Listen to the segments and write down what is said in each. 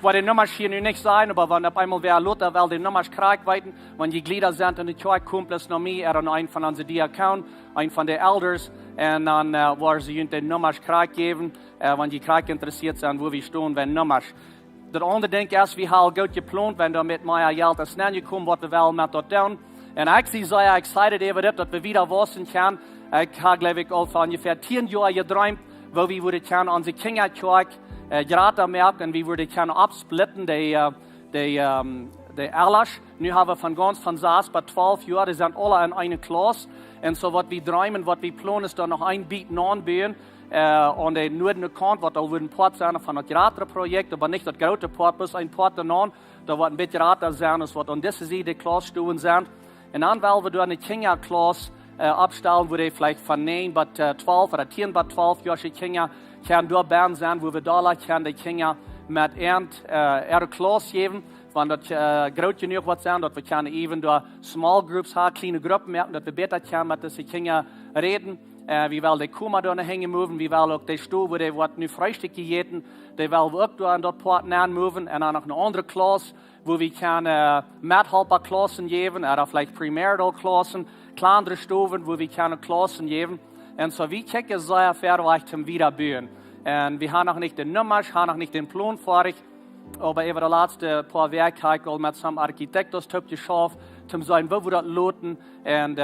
wollte die Nummers hier nicht sein, aber wenn auf einmal wer Luther will, die Nummers kriegt weiten, wenn die Glieder sind in die Kirche, kommt es noch mehr, dann ein von unseren Diakonen, ein von den Elders, und dann wollen sie uns die Nummers kriegt geben, wenn die Krieg interessiert sind, wo wir stehen, wenn Nummers. Das andere Ding ist, wie halt gut geplant, wenn du mit meiner Geld das Nennen kommen, was wir wollen mit dort tun. Und ich bin sehr excited über das, dass wir wieder wissen können. Ich habe, glaube ich, vor ungefähr 10 Jahren geträumt, wo wir würden können unsere Kinderkirche gerade merken und wir würden können absplitten, die Erlasch. Nun haben wir von 6 bis 12 Jahren, die sind alle in einer Klasse. Und so, was wir träumen, was wir planen, ist dann noch ein Bieten anbauen. Und der nördliche Kant, was da ein Part sein von das Theaterprojekt, aber nicht das große Part, bis ein Part danach, da wird ein bisschen Theater sein, was an dieser Seite Klasse stehen sind. Und dann wollen wir da eine Kinderklasse abstellen, wo die vielleicht von 9 bis 12 oder 10 bis 12 Jahre Kinder können da Bern sein, wo wir da können die Kinder mit ihre Klasse geben. Wenn das groß genug wird sein, dass wir können eben da Small Groups haben, kleine Gruppen merken, dass wir besser können mit diesen Kindern reden. Wir wollen die Kummer da hängen moven, wir wollen auch die Stuhl, wo die wird nu Frühstück gegeten, die wollen wir auch da an dort Port moven und dann noch eine andere Klasse, wo wir können Mithelferklassen geben, oder vielleicht Primärklassen, kleinere Stufen, wo wir können Klassen geben. Und so wie checken sehr fertig zum Wiederbauen. Und wir haben noch nicht den Nummer, haben noch nicht den Plan fertig, aber über die letzten paar Werke mit einem Architekt das Typ geschafft, zum sein, wo wir das loten und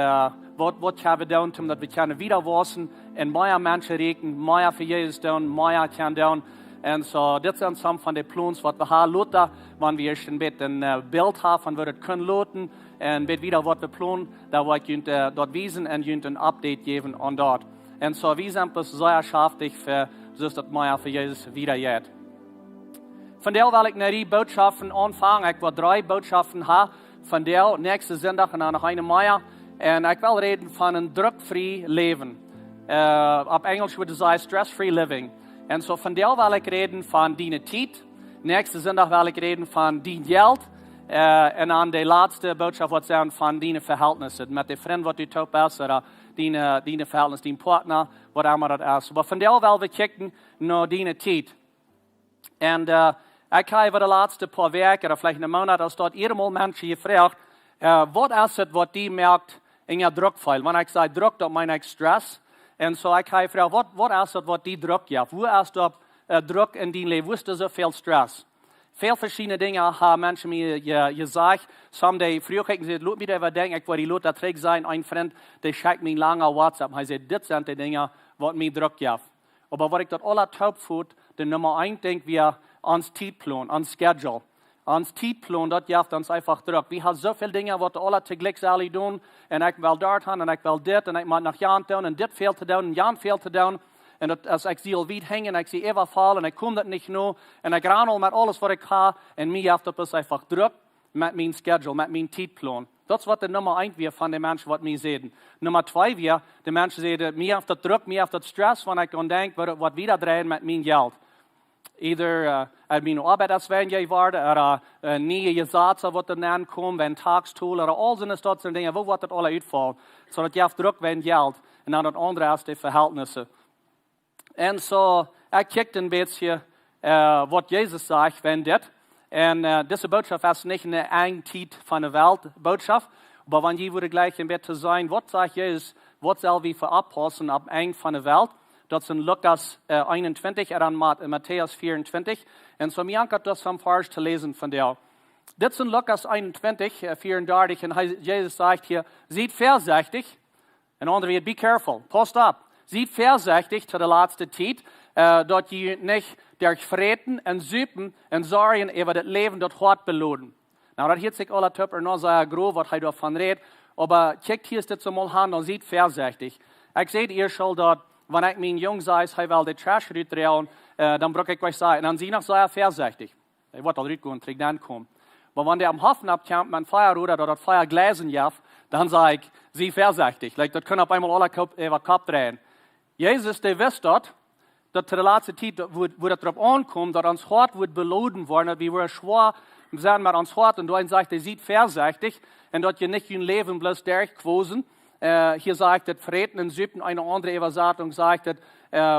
was können wir tun, damit wir können wieder waschen und mehr Menschen reden, mehr für Jesus tun, mehr können tun. Und so, das sind some von den Plans, was wir haben, loten, wenn wir schon ein Bild haben, von wir das können loten und wieder was wir planen, da wir ich dort wiesen und ein Update geben an dort. Und so, wir sind das sehr schaftig für, so dass mehr für Jesus wieder geht. Von der will ich die Botschaften anfangen. Ich will 3 Botschaften haben. Von der nächsten Sonntag und dann noch eine mehr. Und ich will reden von einem Druckfrie Leben. Auf Englisch würde es sagen Stress-Free Living. Und so von der will ich reden von Diene Tiet. Nächsten Sonntag will ich reden von Diene Geld. Und dann die letzte Botschaft wird sein von Diene Verhältnisse. Mit den Freunden, die du top bist, oder Diene Verhältnisse, Diene Partner, was immer das ist. Aber von der will wir kicken nach Diene Tiet. Und ich habe über die letzten paar Wochen oder vielleicht einen Monat, als dort mal Menschen gefragt, was ist es, was die merkt in der Druckfeil? Wenn ich sage Druck, dann meine ich Stress. Und so ich habe gefragt, was ist es, was die Druck gibt? Wo ist der Druck in deinem Leben? Wo ist so viel Stress? Viele verschiedene Dinge haben Menschen mir gesagt. Someday, früher kriegen sie, lass mich darüber denken, ich wollte die Leute trägt sein. Ein Freund, der schickt mir lange WhatsApp. Er sagt, das sind die Dinge, was mir Druck gibt. Aber was ich dort alle taub fand, der Nummer 1 denkt, wir ans Zeitplan, ans Schedule. Ans Zeitplan, das gibt uns einfach Druck. Wir haben so viele Dinge, was alle täglich tun. Und ich will dort haben, und ich will das, und ich muss nach Jan tun, und das fehlt zu tun, und Jan fehlt zu tun. Und als ich sehe weit hängen, ich sehe immer fallen, und ich komme das nicht nur. Und ich renne mit alles, was ich habe, und mir hat das einfach Druck mit meinem Schedule, mit meinem Zeitplan. Das ist was der Nummer 1 wir von den Menschen, was wir sehen. Nummer 2 wir, die Menschen sehen, mir hat das Druck, mir hat das Stress, wenn ich dann denke, was wieder drehen mit meinem Geld. Either meine Arbeit als wenn ich werde, oder nie Gesetze, was dann kommen, wenn Tagstool, oder all so eine Dinge, wo wird das alle ausfallen? So dass ich auf Druck wenn Geld, und dann das andere ist die Verhältnisse. Und so, ich kickt ein bisschen, was Jesus sagt, wenn das. Und diese Botschaft ist nicht eine Einheit von der Welt Botschaft, aber wenn die würde gleich ein bisschen sein, was sagt Jesus, was soll wir verabpassen ab eng von der Welt? Dat is in Lukas 21 en dan Matthäus 24. En so mir hat das am Vers zu lesen von der. Dit is in Lukas 21, 34. En Jesus sagt hier, seid vorsichtig. En andere wird, be careful, post up. Seid vorsichtig zu der letzten Zeit, dat je nicht durch Freten und Süppen und Sorgen über das Leben dort hart belohnen. Nou, dat hört sich alle Töpfer noch sehr grob, was davon redet. Aber checkt hier das mal an und seid vorsichtig. Ich sehe ihr schon dort, wenn ich meinen Jungen sage, ich will die Trash rausdrehen, dann brauche ich euch sagen, dann sie noch sehr vorsichtig. Ich wollte auch rausgehen, trägt dann kommen. Aber wenn der am Hafen abkommt, mein Feuer oder das Feuer gläsen jaft, dann sage ich, sie vorsichtig. Like, das können auf einmal alle Kopf drehen. Jesus, der wisst dort, dass zu der letzten Zeit, wo das darauf ankommt, dass uns Hort wird belohnt worden, dass wir schwer sind mit uns Hort, und dann sagt er, seid vorsichtig, und dass ihr nicht ein Leben bloß durchquosen. Hier sagt das Freten und Süppen, eine andere Übersetzung sagt das,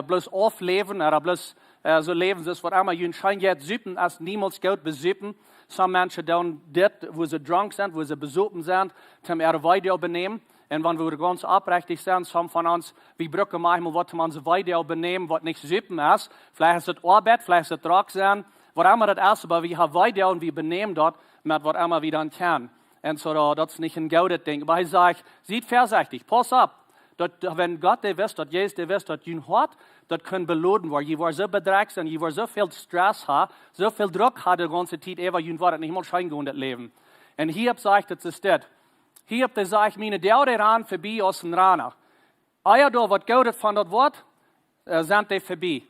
bloß aufleben oder bloß so leben sie es, wat einmal jün schein jetzt süppen, als niemals Geld besüppen. Some Menschen tun das, wo sie drunk sind, wo sie besuppen sind, zum ihre Weide benehmen. Und wenn wir ganz abrechtig sind, some von uns, wir brücken manchmal, was man so Weide benehmen, was nicht süppen ist. Vielleicht ist es Arbeit, vielleicht ist es Druck sein, was immer das ist, aber wir haben Weide und wir benehmen dort, mit was immer wir dann können. Und so, das ist nicht ein gutes Ding. Aber ich sage, seid vorsichtig, pass auf. Wenn Gott der wisst, dass Jesus der wisst, dass jün hat, das können belohnen werden. Je war so bedrückt sind, je war so viel Stress hat, so viel Druck hat die ganze Zeit, aber jün war das nicht mal schein gehen, das Leben. Und hier sagt das ist das. Hier habt ihr gesagt, meine der ran vorbei aus dem Rana. Eier da, was geht von das Wort, sind die vorbei.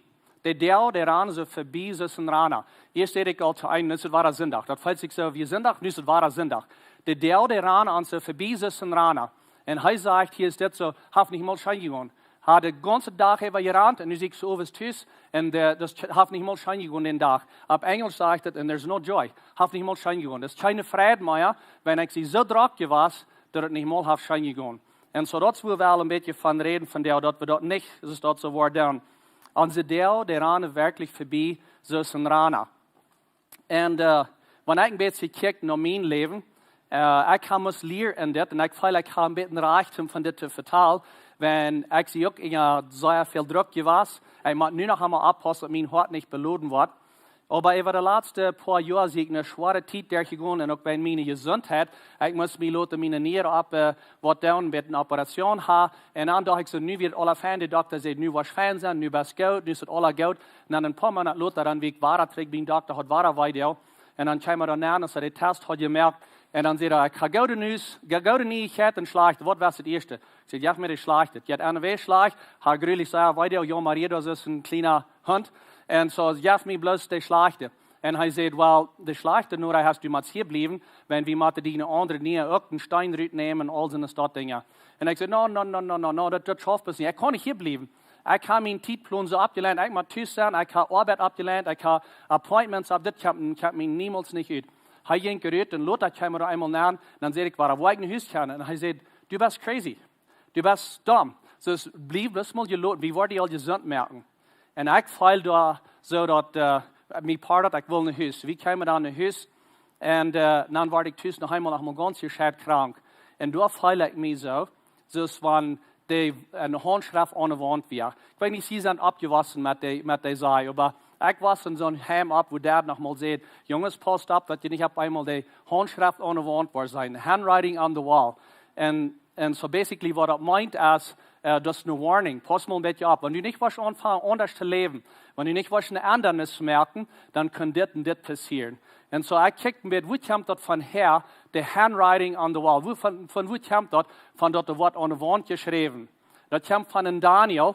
Der ran so vorbei aus dem Rana. Hier steht ich also ein, das war Sonntag. Das fällt sich so wie Sonntag, das war Sonntag. Der ran an so vorbei aus dem Rana. Und er sagt, hier ist das so, hat nicht mal schein gegangen. Hat den ganzen Tag über gerannt und nu zie ik zo over thuis. En dat heeft niet mal schein gegaan den Tag. Op Engels sagt het, and there's no joy. Heeft niet mal schein gegaan. Dat is geen vrede meer, wenn ik zo druk was, dat het niet mal heeft schein gegaan. En zo dat we wel een beetje van reden van dat we dat niet, is dat zo worden. Onze deel, der ranen werkelijk voorbij, zoals een rana. En wanneer ik een beetje kijk naar mijn leven, ik ga moest leren in dit, en ik voel ik ga een beetje reichtum van dit te vertellen. Wenn ich sie auch in sehr viel Druck was, ich muss nur noch einmal aufpassen, dass mein Hart nicht belohnt wird. Aber über die letzten paar Jahre sehe ich eine schwere Zeit durchgegangen und auch bei meiner Gesundheit. Ich muss mich lassen, meine Nieren ab, was dann mit einer Operation haben. Und dann dachte ich so, nu wird alle fein, die Doktor sagt, nu was fein sein, nu was gut, nu ist alles gut. Und dann ein paar Monate später, dann wie ich Ware trägt, bin Doktor hat Ware weiter. Und dann kam er dann an und so der Test hat gemerkt. Und dann sagt er, ich habe gute Neuigkeiten und schlechte. Was war das Erste? Ich sage, ja, mir das Schlechte. Ich habe eine Weg schlecht, habe gründlich gesagt, weiter, ja, Maria, das ist ein kleiner Hund. Und so, ja, mir bloß das Schlechte. Und er sagt, well, das Schlechte, nur hast du mal hier bleiben, wenn wir mal die andere nie irgendeinen Steinrüt nehmen und all so eine Dinge. Und ich sage, no, das schafft es nicht. Ich kann nicht hier bleiben. Ich habe meinen Zeitplan so abgelehnt, ich muss tüß sein, ich habe Arbeit abgelehnt, ich habe Appointments abgelehnt, ich habe mich niemals nicht übt. Hij ging gerührt und Lothar kam er einmal näher. Dann sagte ich, war er Haus kann. Und er sagte, du bist crazy. Du bist dumm. So es blieb bloß mal geloten. Wie wollte ich all gesund merken? Und ich fiel da so, dass mich part ich will ein Haus. Wie kam er dann ein Haus? Und dann war ich tüß noch einmal ganz gescheit krank. Und da fiel ich mich so, es waren eine Handschrift an der Wand war. Ich weiß nicht, sie sind abgewaschen mit der Sei, aber ich war in so einem Heim ab, wo der noch mal sagt, Jungs, passt ab, dass ihr nicht auf einmal die Handschrift an der Wand war sein, Handwriting on the wall. And so basically, was das meint, ist, das ist eine Warning, pass mal ein bisschen ab. Wenn du nicht was anfangen, anders zu leben, wenn du nicht was eine Ändernis merken, dann kann das und das passieren. Und so ich kickte mit, wo kommt das von her, der Handwriting on the wall, von wo kommt das, von dort Wort an der Wand geschrieben. Das kommt von Daniel,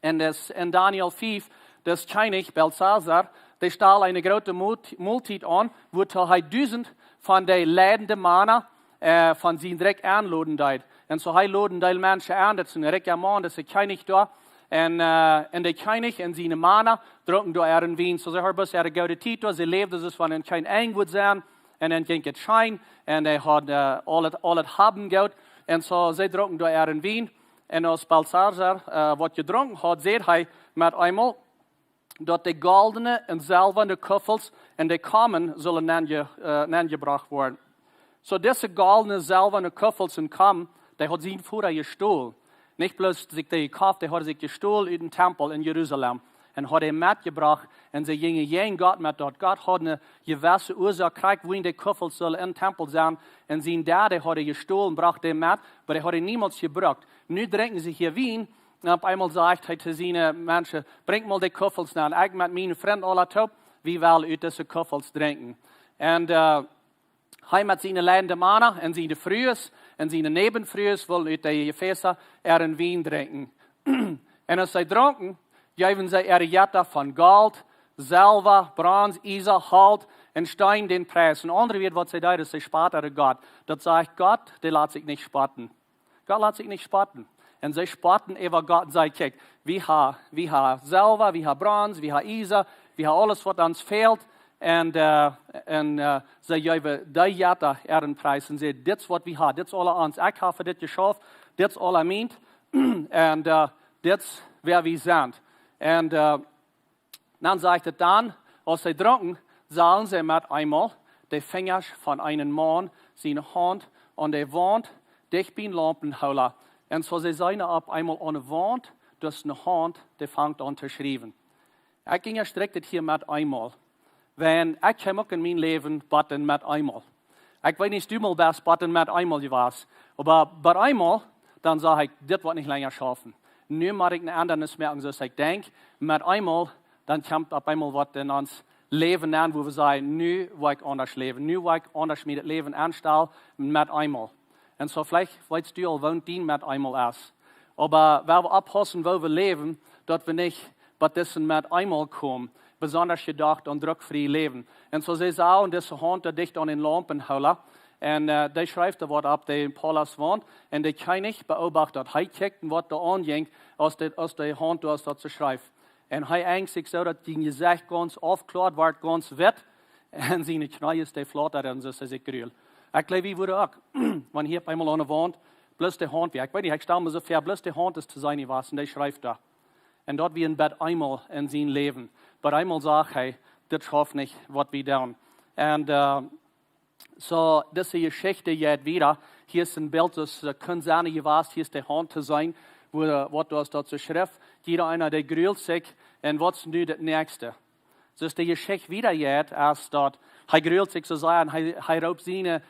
und das in Daniel 5, das König Belshazzar, der stahl eine große Multit an, wo er 1000 von den leidenden Männer von seinem Dreck anladen deit. Und so laden die Menschen an, das ist ein reicher Mann, das ist der König da. Und der König und seine Männer drucken da ihren Wein. So sie haben bis ihre gute Titel, sie lebt, das ist von einem kein Engwood sein. Und dann ging es schein, und er hat alles haben Geld. Und so sie drucken da ihren Wein. Und als Belshazzar was getrunken hat, sieht er mit einmal, dat de goldene en zilverne kuffels en de kamen zullen aangebracht worden. So deze goldene, zilverne kuffels en kam, die hat zijn vorher gestohlen. Nicht bloß sich die gekauft, die hat sich gestohlen in den Tempel in Jerusalem. Und hat mitgebracht, und sie gingen jeden Gott mit dort. Gott hat eine gewisse Ursache gekriegt, wohin die Kuffel soll im Tempel sein. Und sein Daddy hat gestohlen, brachte ihn mit, aber er hat ihn niemals gebracht. Nu trinken sie hier Wein. Und auf einmal sagt er zu seinen Menschen, bringt mal die Kuffels nach. Ich mit meinen Freunden alle top, wie wollen wir diese Kuffels trinken? Und er mit seinen leidenden Männern und seinen Frühes und seinen Nebenfrühes wollen wir die Gefäße ihren Wein trinken. Und als sie trinken, geben sie ihre Jette von Gold, Silber, Bronze, Eisen, Holz und Stein den Preis. Und andere wird, was sie da, das ist später Gott. Das sagt Gott, der lässt sich nicht spotten. Gott lässt sich nicht spotten. Und sie spotten über Gott und sagen, guck, wir haben Silber, wir haben Bronze, wir haben Eisen, wir haben alles, was uns fehlt. Und sie geben die Jette ihren Preis und sagen, das ist, was wir haben, das ist alles uns. Ich habe das geschafft, das ist alles meint. Und das ist, wer wir sind. Und dann sagt er dann, als sie dranken, sahen sie mit einmal die Finger von einem Mann, seine Hand an der Wand, dicht bei Lampenhauler. Und so sie seien ab einmal an der Wand, durch eine Hand, die fängt an zu schreiben. Ich ging ja strikt hier mit einmal. Wenn ich komme auch in mein Leben beten mit einmal. Ich weiß nicht, du mal best beten mit einmal was. Aber bei einmal, dann sage ich, das wird nicht länger schaffen. Nun muss ich ein anderes merken, so ich denke, mit einmal, dann kommt auf einmal was in uns Leben an, wo wir sagen, nu will ich anders leben. Nu will ich anders mit dem Leben anstellen, mit einmal. Und so vielleicht weißt du, wohnt die mit einmal aus. Aber wenn wir abpassen, wo wir leben, dass wir nicht bei diesem mit einmal kommen, besonders gedacht an druckfrie Leben. Und so sie sagen, diese Hand dicht an den Lampenhauler. Und die schreibt da was ab, die Paulus Wand. Und der König beobachtet. Er kijkt, was da anging, als die Hand da zu schreiben. Und er ängstigt so, dass die Gesicht ganz aufgeklärt wird, ganz wett. Und seine Knie ist die flattert und so ist es gerührt. Ich glaube, wie würde auch, wenn hier einmal an der Wand, bloß die Hand wäre. Ich weiß nicht, ich stelle mir so vor, bloß die Hand ist zu sein, was, und der schreibt da. Und dort wie ein Bett einmal in sein Leben. Bei einmal sagt er, das schafft nicht, was wir tun. Und so, diese Geschichte jetzt wieder, hier ist ein Bild, das kann sein, hier ist die Hand zu sein, was du hast dazu schrift. Jeder einer, der grühlt sich, und was ist nun das Nächste? So ist die Geschichte wieder jetzt, als dort, er grühlt sich so sehr, und er raubt seine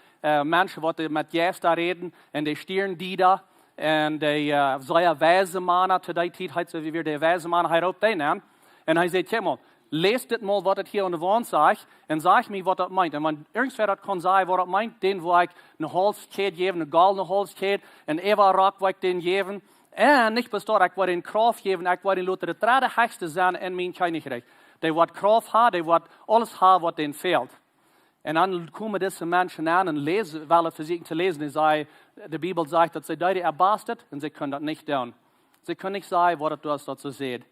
Menschen, die mit Jesus da reden, und die stieren die da, und die sehr weise Männer, zu der Zeit heißt es, wie wir die weise Männer, er raubt den an, und er sagt, mal, lest das mal, was das hier an der Wand sagt, und sag mir, was das meint. Und wenn irgendwer das kann sagen, was das meint, den wo ich eine Holzkette geben, eine goldene Holzkette, ein Eva-Rock, wo ich den geben, und nicht bis dort, ich will den Kraft geben, ich will den Leute der dritte Höchste sein in mein Königreich. Die wird Kraft haben, die wird alles haben, was denen fehlt. Und dann kommen diese Menschen an und lesen, weil für sie zu lesen, die Bibel sagt, dass sie die erbastet, und sie können das nicht tun. Sie können nicht sagen, was du dazu siehst.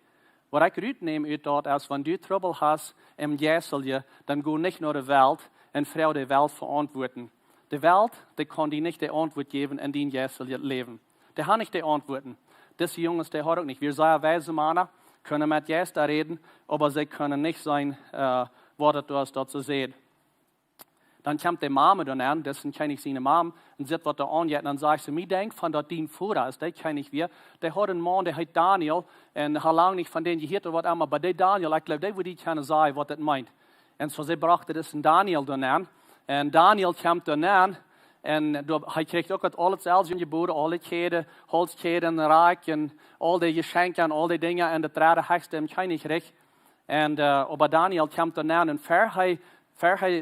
Was ich rausnehme dort, ist, wenn du Trouble hast im Jäselje, dann geh nicht nur die Welt und frau die Welt verantworten. Die Welt, die kann dir nicht die Antwort geben in dein Jäselje leben. Die hat nicht die Antworten. Diese Jungs, die hat auch nicht. Wir sind weise Männer, können mit Jesus da reden, aber sie können nicht sein, was du dazu siehst. Dann kommt die Mama dann an, das sind keine seine Mama, und sieht, was da angeht, und dann sagt sie, mir denkt von dort den Vater ist, der kenne ich wir, der hat einen Mann, der heißt Daniel, und er hat lange nicht von denen gehört oder was immer, aber der Daniel, ich glaube, der würde ich gerne sagen, was das meint. Und so sie brachte das in Daniel dann an, und Daniel kommt dann an, und er kriegt auch alles selbst in die Bude, alle Käden, Holzkäden, Reich, und all die Geschenke und all die Dinge, und der dritte Höchste im Königreich. Und, aber Daniel kommt dann an, und vorher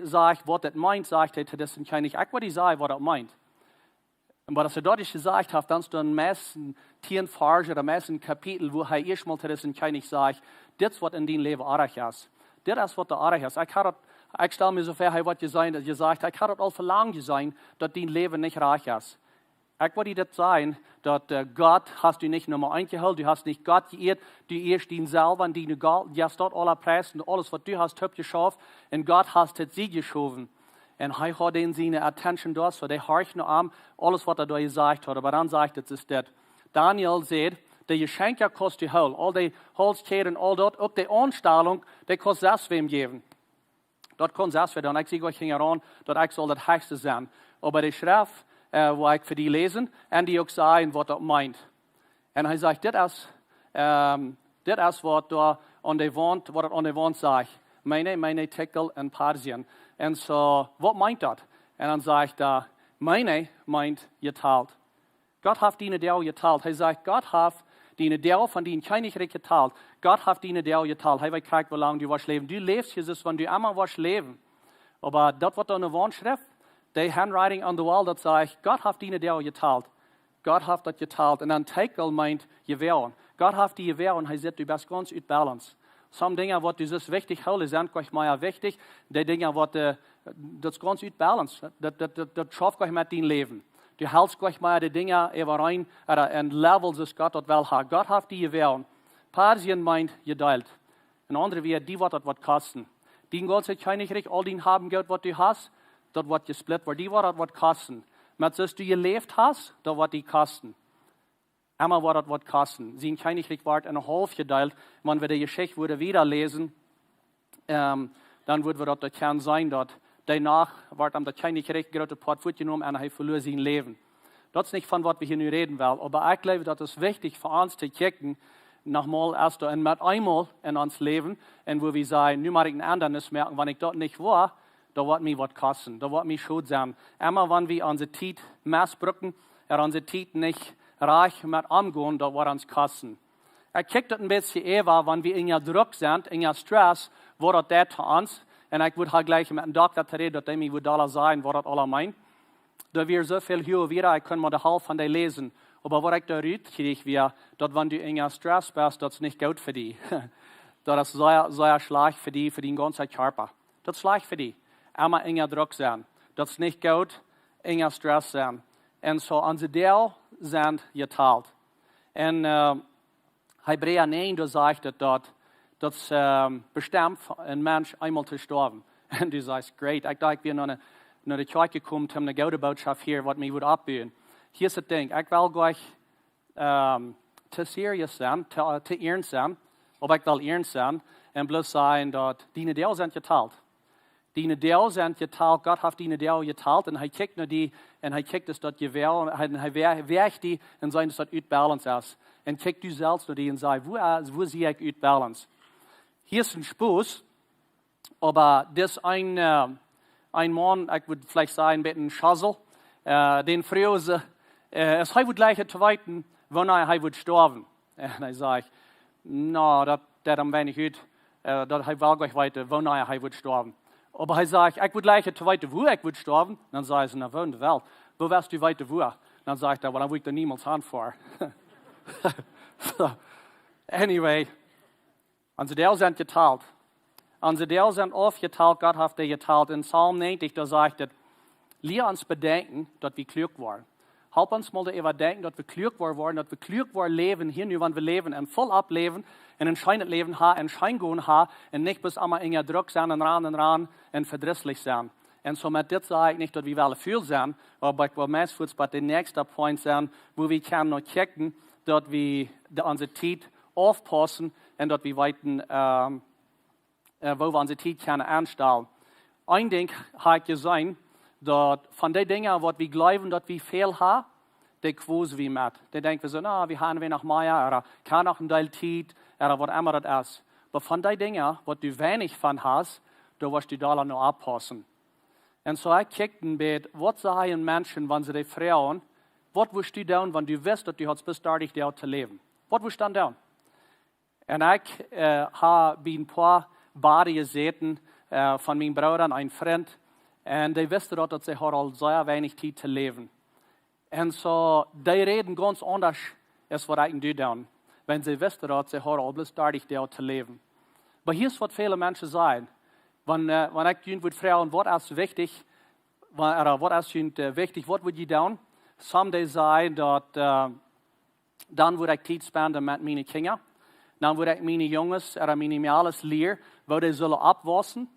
sagt, was das meint, sagt er, das ist nicht. Ich würde sagen, was das meint. Und was er dort gesagt hat, dann ist dann meisten Tierenfarge oder meisten Kapitel, wo er erstmal das nicht sagt, das ist, was in deinem Leben arg ist. Das ist, was da arg ist. Ich stelle mir so vor, er wird gesagt, ich kann das all verlangen sein, dass dein Leben nicht reich ist. Ich würde das sagen, dass Gott hast du nicht Nummer eingeholt, du hast nicht Gott geehrt, du ehrst ihn selber, und du hast dort alle Preis und alles, was du hast, habt geschafft, und Gott hast es sie geschoben. Und er hat in seine Attention dort, so der horcht nur an, alles, was er da gesagt hat, aber dann sagt es ist das. Daniel sagt, die Geschenke kostet Hölle, all die Holzketten, all dort, auch die Anstellung, die kostet das wem geben. Dort kann es werden, und ich sehe euch heran, dass ich soll das Höchste sein. Aber die Schrift, wo ich für die lesen, und die auch sagen, was das meint. Und er sagt, das ist, was da an der Wand, was an der Wand sagt. Meine Tickel in Persien. Und so, was meint das? Und dann sagt er, meine meint geteilt. Gott hat die Deel geteilt. Er sagt, Gott hat die Deel von den Königreich geteilt. Gott hat die Deel geteilt. Er weiß, wie lange du wirst leben. Du lebst, Jesus, wenn du einmal wirst leben. Aber das, was da an der Wand schrift, die Handwriting on the wall, das sagt, Gott hat die Deel geteilt. Gott hat das geteilt. Und dann Tickel meint gewähren. Gott hat die gewähren. Er sagt, du bist ganz ut balance. Some Dinge, was du so wichtig hältst, sind euch mal wichtig. Die Dinge, was das ganz ut balance. Das schafft euch mit deinem Leben. Du hältst euch mal die Dinge über rein, ein Level, das Gott dort will haben. Gott hat die gewähren. Persien meint geteilt. Ein anderer wie die wird das was kosten. Die ganze Königreich, all den haben Geld, was du hast, das wird gesplittet, weil die wird das was kosten. Mit das du gelebt hast, da wird die kosten. Einmal wird das was kosten. Sie in Königreich wird eine halb geteilt. Wenn wir die Geschichte wieder lesen, dann wird wir das kann sein, dass danach wird am das keine gerecht gerade Port genommen und er verlor sein Leben. Das ist nicht von was wir hier nur reden wollen, aber ich glaube, das ist wichtig für uns zu checken, nochmal erst und mit einmal in uns Leben, und wo wir sagen, nun mal ich ein anderes merken, wenn ich dort nicht war, da wird mir was kosten, da wird mir schuld sein. Immer wenn wir unsere Zeit missbrauchen, unsere Zeit nicht reich mit umgehen, da wird uns kosten. Ich kicke das ein bisschen eher, wenn wir in der Druck sind, in der Stress, wo das für uns, und ich würde halt gleich mit dem Doktor reden, dass der mir würde sagen, was das alle meint. Da wir so viel hier wieder, ich kann mal die Hälfte von dir lesen. Aber was ich da kriege, wir, dass wenn du in der Stress bist, das ist nicht gut für dich. Das ist sehr schlecht für dich, für den ganzen Körper. Das ist schlecht für dich. Immer in der Druck sein. Das ist nicht gut, in der Stress sein. Und so, unsere Teile sind geteilt. Und Hebräer 9, da sagt dort, das bestimmt ein Mensch einmal zu sterben. Und du sagst, great, ich dachte, wir noch naar de kerk gekomen om een gouden boodschap hier wat mij wil opbouwen. Hier is het ding, ik wil gleich te serieus zijn, te ernst zijn, of ik wil ernst zijn, en bloos zijn dat die deel zijn geteilt. Die deel zijn geteilt, God heeft die deel geteilt, en hij kijkt naar die, en hij kijkt dus dat je wel, en hij werkt die, en zijn dus dat uit balance is. En kijkt u zelfs naar die en zegt, wo zie ik uit balance? Hier is een spoes, aber dit is ein Mann, ich würde vielleicht sagen, mit einem Schassel, den früher es würde gleich zu weiten, wann er würde sterben. Und ich sage, no, das am wenig gut, das will gleich weiter, wann er würde sterben. Aber er sagt, ich würde gleich zu weiter, wo ich würde sterben. Dann sage ich, na, wo in der Welt? Wo wirst du weiter wo? Dann sagt er, well, dann würde ich da niemals hinfahren. So, anyway, also der sind geteilt. Unsere Deel sind aufgeteilt, Gott hat die geteilt. In Psalm 90, da sagt er, leer uns bedenken, dass wir klug waren. Help uns mal darüber denken, dass wir klug waren, dass wir klug waren leben, hier nur, wenn wir leben, und voll ableben, und ein scheinet Leben haben, ein Scheingehen haben, und nicht bis einmal in der Druck sein, und ran, und verdrisslich sein. Und so mit das sage ich nicht, dass wir alle viel sind, aber ich will meistens bei dem nächsten Punkt sein, wo wir können noch checken, dass wir unsere Zeit aufpassen, und dass wir weiten, wo wir unsere Zeit können anstellen. Ein Ding hat gesehen, dass von den Dingen, was wir glauben, dass wir viel haben, die quosen wir mit. Die denken so, na, wir haben noch mehr, oder kann noch ein Teil Zeit, oder was immer das ist. Aber von den Dingen, was du wenig von hast, da wirst du da noch abpassen. Und so ich kickte ein bisschen, was sagen Menschen, wenn sie die fragen, was willst du tun, wenn du weißt, dass du hast bis dahin zu leben? Was willst du dann tun? Und ich habe ein paar Bade gesehen von meinen Brüdern, ein Freund, und die wussten dort, dass sie halt sehr wenig Zeit zu leben. Und so, die reden ganz anders, als was ich tun, wenn sie wissen, dass sie halt bis dahin zu leben. Aber hier ist, was viele Menschen sagen. Wenn ich ihnen fragen, was ist wichtig, was ist wichtig, was würde ich tun? Some sagen, dass dann würde ich Zeit spenden mit meinen Kindern. Dann würde ich meine Jungs oder meine Mädels lehren, wo die sollen abwaschen.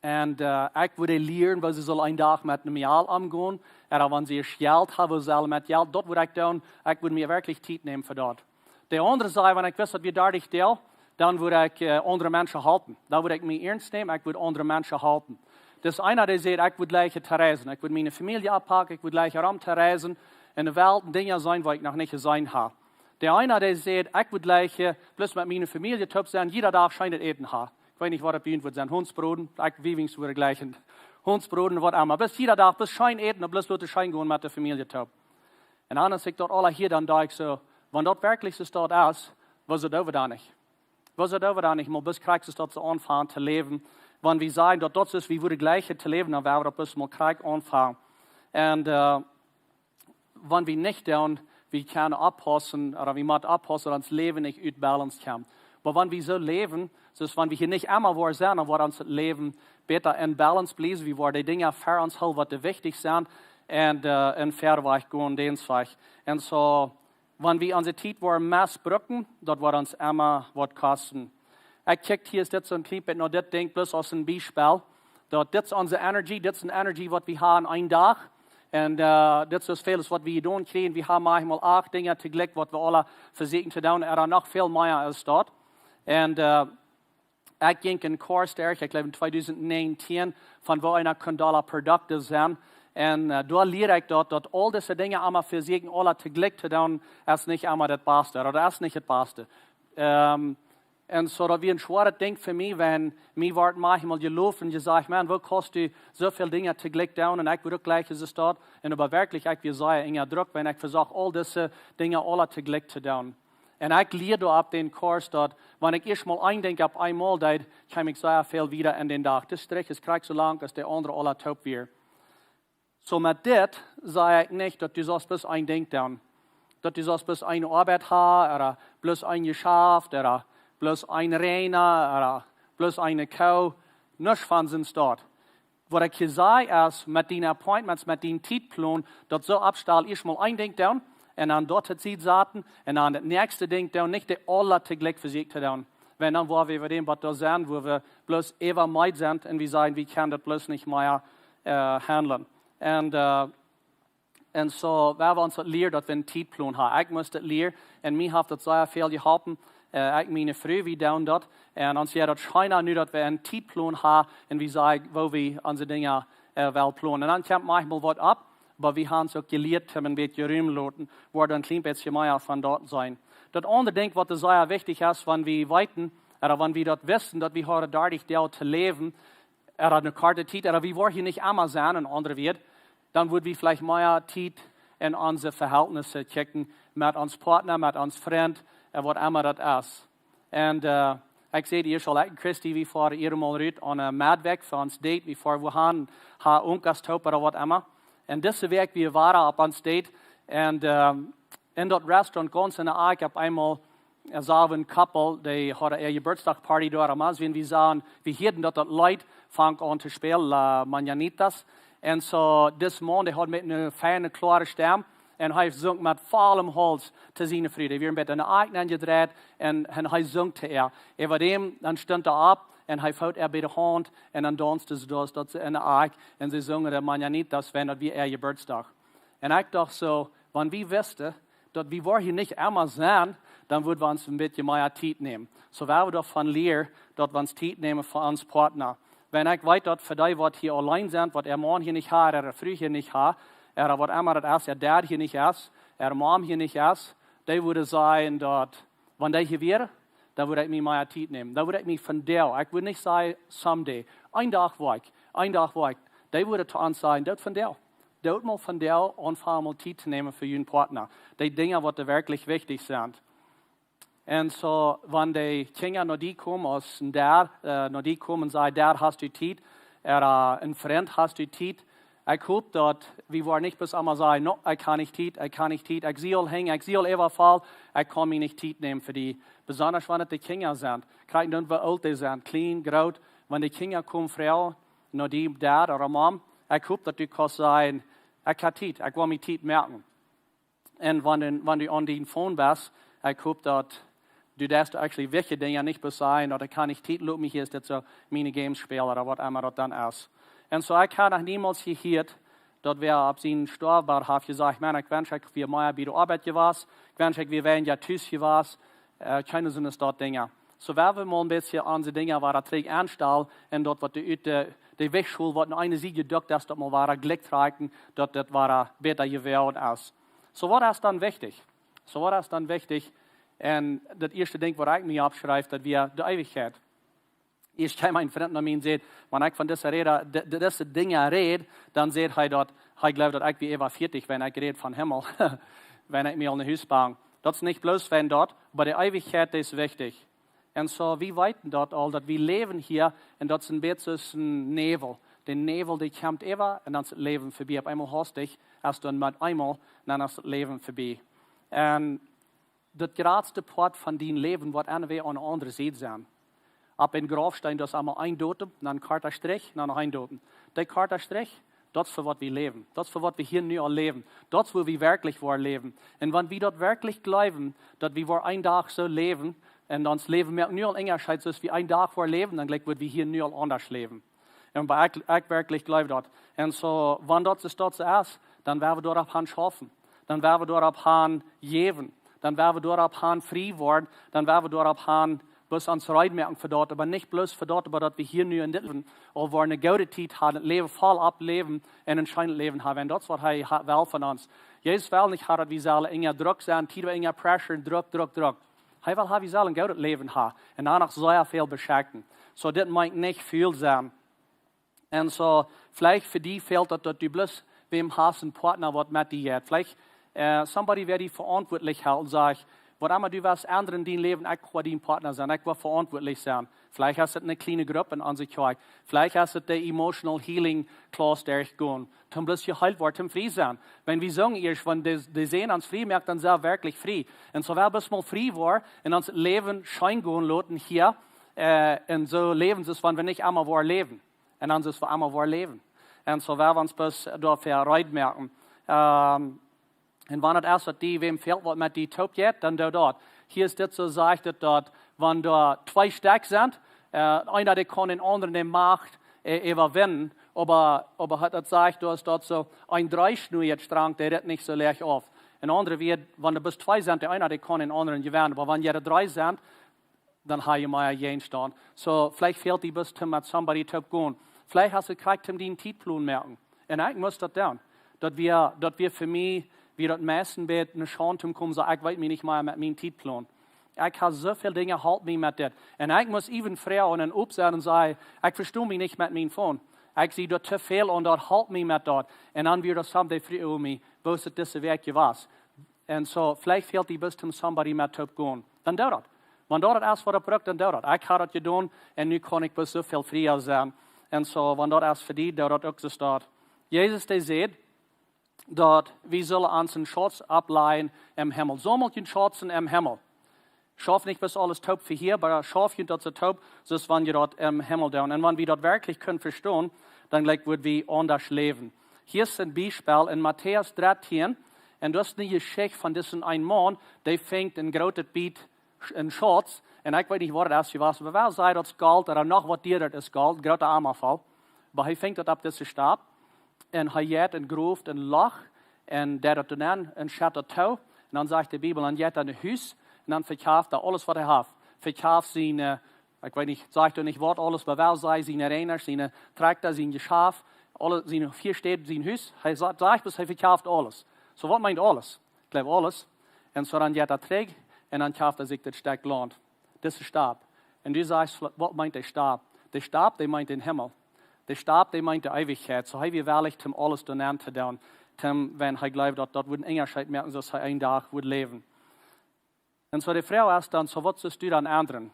Und ich würde lehren, wo sie sollen einen Tag mit einem Jahr umgehen. Oder wenn sie Geld haben, wo sie mit Geld, dort würde ich tun, ich würde mir wirklich Zeit nehmen für dort. Die andere Seite, wenn ich wüsste, dass wir da nicht tun, dann würde ich andere Menschen halten. Dann würde ich mich ernst nehmen, ich würde andere Menschen halten. Das ist einer, der sagt, ich würde gleich reisen. Ich würde meine Familie abpacken, ich würde gleich herumreisen, in der Welt Dinge sein, wo ich noch nicht gesehen habe. Der eine, der sagt, ich würde gleich bloß mit meiner Familie top sein, jeder Tag scheint Eten haben. Ich weiß nicht, was das bei uns wird sein, Hundsbroden, ich wenigstens würde gleich ein Hundsbroden, was immer. Bis jeder Tag, bis Schein Eten und bloß Leute Schein gehen mit der Familie top. Und anderen sagt dort alle hier, dann da ich so, wenn dort wirklich so dort ist, was ist das da nicht? Was ist das da nicht? Mal bis kriegst du dort so anfangen zu leben. Wenn wir sagen, dass dort ist, wie würde gleich zu leben, dann wäre das bis mal Krieg anfangen. Und wenn wir nicht tun, wir können abpassen, oder wir müssen abpassen, dass das Leben nicht aus Balance kommt. Aber wenn wir so leben, so ist, wenn wir hier nicht immer wo sind, dann wird unser Leben besser in Balance bleiben, wie wir die Dinge für uns halten, die wichtig sind, und in Fairweg gehen, den Zweig. Und so, wenn wir unsere Zeit missbrauchen, das wird uns immer was kosten. Ich kicke hier jetzt so ein Clip, noch das Ding bloß aus einem Beispiel. Das ist unsere Energie, das ist eine Energie, die wir haben einen Tag. Und das ist vieles, was wir tun kriegen. Wir haben manchmal 8 Dinge zu Glück, was wir alle versuchen zu tun, aber noch viel mehr als dort. Und Ik ging in Kurs daar, ik glaube in 2019, van waar een kandala producten zijn. En daar leer ik dat al deze dingen allemaal voor zich alle tegelijk te doen, is niet allemaal het beste, oder is niet het beste. En zo dat weer een zware ding voor mij, wenn mij wordt manchmal geloven, je zegt, man, wo kost u zoveel dingen tegelijk doen, en ik wil ook gleich is het dat, en aber werkelijk, ik wil zeggen, in druk, wenn ik versuch, al deze dingen alle tegelijk te doen. En ik leer door op den Kurs dat, wanneer ik eerst mal eindenke op eenmaal, dat kan ik zeer veel wieder in den dag. De strich is krijg zo lang als de andere alle top weer. So met dit zeg ik niet dat u zoals bis een ding doen. Dat u zoals bis een arbeid hebt, of plus een geschaft, of plus een reiner, of plus een kou. Niks van zijn staat. Wat ik je zei is, met die appointments, met die tijdplan, dat zo opstel eerst mal een ding doen, en dan dort het ziet zaten, en dan het nächste ding doen, niet de alle tegelijk voor zich te doen. Wenn dan waar we dem wat daar zijn, waar we plus even meid zijn, en we zeggen, we kunnen dat plus niet meer handelen. En zo, we hebben ons het leren dat we een tijdplan hebben. Ik moest het leren, en mij heeft dat zeer veel geholpen. Ik mijn vrouw, wie doen dat. En ons ja dat schijnen nu dat we een tijdplan hebben, en we zeggen, waar we onze dingen wel plannen. En dan komt manchmal wat op, maar we hebben het ook geleerd, hebben een beetje ruim laten, waar dan een klein beetje meer van dort zijn. Dat andere ding, wat zeer wichtig is, wanneer we weten, of wanneer we dat wisten, dat we hadden daardig deel te leven, een korte tijd, of we worden hier niet allemaal zijn, een andere weer, dan würden wir vielleicht mehr Zeit in unsere Verhältnisse checken, mit uns Partner, mit uns Freund, was immer das ist. Und ich sehe hier schon, Christi, wie fahren ihr mal rüt an einem Madweg für uns Date, wie fahren wir haben Unkastaup oder was immer. Und diese Weg, wir waren auf uns Date, und in das Restaurant ganz in der Ark, auf einmal sah ein Couple, die hatte ihre Geburtstagsparty dort, und wenn wir sahen, wir hörten, dass das Leute fangen an zu spielen, La Mañanitas. En zo, dit man, die had met een fijne, klare stem. En hij zong met vollem hals te zijn vrienden. Hij werd met een eigen aangedraaid en hij zong te er. Over dem, dan stond op en hij vouwt bij de hand. En dan danste ze dat ze in de eigen. En ze zongen de Mañanitas, wenn dat weer geburtsdag. En ik dacht zo, wanneer we wisten dat we hier niet allemaal zijn, dan würden we ons een beetje meer tijd nemen. Zo waren we daarvan leren dat we ons tijd nemen voor ons partner. Wenn ich weiß, dass für die, die hier allein sind, was Mann hier nicht hat, Frau hier nicht hat, was immer das ist, Dad hier nicht ist, Mom hier nicht ist, die würde sagen, dass, wenn die hier wäre, dann würde ich mir mehr Zeit nehmen. Dann würde ich mich von der, ich würde nicht sagen, someday, ein Tag war ich, die würde zu uns sagen, das von der. Dort mal von der anfangen, mal Zeit zu nehmen für ihren Partner. Die Dinge, die wirklich wichtig sind. En zo, wanneer de kinderen naar die komen, als daar, naar die komen en zeggen, daar hast du tijd, een vriend hast du tijd. Ik hoop dat we niet bis allemaal zeggen, no, ik kan niet tijd, ik zie al hängen, ik zie al even val, ik kan me niet tijd nemen voor die. Besonders wanneer de kinderen zijn. Kijk dan we oud zijn, klein, groot. Wanneer de kinderen komen, vrouw, naar die dad of mom, ik hoop dat u kan zeggen, ik heb tijd, ik wil me tijd merken. En wanneer du aan die phone bent, ik hoop dat du darfst actually welche Dinge nicht besagen, oder kann ich Titel lopen, hier ist jetzt so meine Games spielen, oder was immer das dann ist. Und so, ich habe noch niemals gehört, dass wir ab seinen Storbart haben gesagt, man, ich wünsche, wir mehr bei der Arbeit gewesen, ich wünsche, wir wären ja tschüss gewesen, keine so eine dort Dinge. So werden wir mal ein bisschen an die Dinge, war das Träg anstellen, und dort, was die Wegschule, was noch eine sie gedacht, dass das mal war, Glück tragen, dass das war besser geworden ist. So war das dann wichtig. En dat eerste ding wat ik me opschrijf, dat we de eeuwigheid. Eerst kan mijn vriend naar mij zeggen, wanneer ik van deze dingen red, dan zegt hij dat, hij gelooft dat ik weer even 40 ben, ik red van hemel, wenn ik me al naar huis bang. Dat is niet bloos van dat, maar de eeuwigheid is wichtig. En zo, we weten dat al, dat we leven hier, en dat is een beetje een nevel. De nevel die komt even, en dan is het leven voorbij. Op eenmaal hastig, als dan met eenmaal, dan is het leven voorbij. En dat grootste part van die leven wordt aan we aan de andere zijde zijn. Op een grafsteen, dat is allemaal een datum, dan een kaartenstrich, dan nog een datum. Die kaartenstrich, dat is voor wat we leven. Dat is voor wat we hier nu al leven. Dat is waar we werkelijk voor leven. En wanneer we dat werkelijk geloven, dat we voor een dag zo leven, en ons leven merkt nu al onderscheid, zoals we een dag voor leven, dan gelijk we hier nu al anders leven. En bij ik werkelijk geloof dat. En zo, wanneer dat is, dan werden we daarop gaan schaffen. Dan werden we daarop gaan geven. Dan werden we daarop gaan vrij worden. Dan werden we daarop gaan bloß ans Reitmerken für dort, aber nicht bloß für dort, aber dass wir hier nur in Leben, oder wo eine gute Zeit haben, Leben voll ableben und ein schönes Leben haben. Und das, was er will von uns. Jesus will nicht haben, dass wir sollen in Druck sein, Tito in Pressure, Druck. Er will haben, wir sollen ein gutes Leben haben. Und danach sehr viel beschäftigen. So, das meint nicht viel sein. Und so, vielleicht für die fehlt das, dass du bloß wem hast, einen Partner, was mit dir hat. Vielleicht, somebody, wer die verantwortlich hält, sagt, was immer du was anderen in dein Leben, ich will dein Partner sein, ich will verantwortlich sein. Vielleicht hast du eine kleine Gruppe an sich gehört. Vielleicht hast du die Emotional Healing Class durchgehen. Dann bloß geheilt wird, zum frei sein. Wenn wir sagen, wenn die sehen uns frei merkt, dann sind wir wirklich frei. Und so, wer bis mal frei war, in unser Leben schein gehen lassen hier, und so leben sie, wenn wir nicht einmal wahr leben. Und dann ist es einmal wahr leben. Und so, wer uns bis dafür rein merken. Und wenn das erst die, wem fehlt, was mit die Taub geht, dann dort. Hier ist das so, sagt es dort, wenn da zwei stark sind, einer, der kann den anderen die Macht überwinden, aber hat das sagt, du hast dort so ein Dreischnur-Strang, der redet nicht so leicht auf. Ein anderer wird, wenn da bis zwei sind, der einer, der kann den anderen gewinnen, aber wenn jeder drei sind, dann habe ich mal jeden stand. So, vielleicht fehlt die bis zum mit somebody Taub gehen. Vielleicht hast du gekriegt, um den Titplan merken. Und ich muss das tun, dass wir für mich, wie das meisten wird, eine Chance kommen, so, ich weiß mich nicht mal mit meinem Titplan. Ich habe so viele Dinge, halt mich mit das. Und ich muss even früher und dann sein und sagen, ich verstehe mich nicht mit meinem Phone. Ich sehe dort zu viel und dort halt mich mit dort. Und dann wird das someday früher um mich, wo ist das Weg was. Und so, vielleicht fehlt die bis zum somebody mit Top gehen. Dann dauert das. Wenn dort erst was braucht, dann dauert das. Ich habe das getan und nun kann ich bis so viel früher sein. Und so, wenn dort erst für die, dauert auch so dort. Jesus, der sagt, dass wir sollen uns einen Schutz ableihen im Himmel. So mal den Schutzen im Himmel. Schaff nicht bis alles taub für hier, aber schaff ihr dort so taub, so ist, wenn ihr dort im Himmel da. Und wenn wir dort wirklich können verstehen, dann gleich wird wir anders leben. Hier ist ein Beispiel in Matthäus 13, und das ist eine Geschichte von diesem einen Mann, der fängt ein großes Beet in Schatz, und ich weiß nicht, was das ist, aber wer sei das Gold, oder noch was dir das ist Gold, großer Armafall. Aber er fängt dort ab diesem Stab, und er jäht und gruft ein Loch, und der hat dann ein Schatten Tau, und dann sagt die Bibel, und jäht ein Haus, und dann verkauft er alles, was er hat. Verkauft seine, ich weiß nicht, sagt er nicht Wort, alles, was er sei, seine Renner, seine Traktor, sein Schaf, alle, seine 4 Städte, sein Haus. Er sagt, bis er verkauft alles. So, was meint alles? Ich glaube, alles. Und so, dann geht er trägt, und dann kauft er sich das Stück Land. Das ist der Stab. Und du sagst, was meint der Stab? Der Stab, der meint den Himmel. Der Stab, der meint die Ewigkeit. So, wir wirklich zum alles donen zu tun. Wenn er glaubt, dass dort ein Unterschied merken, dass er einen Tag wird leben. Und so die Frau ist dann, so was sollst du dann ändern?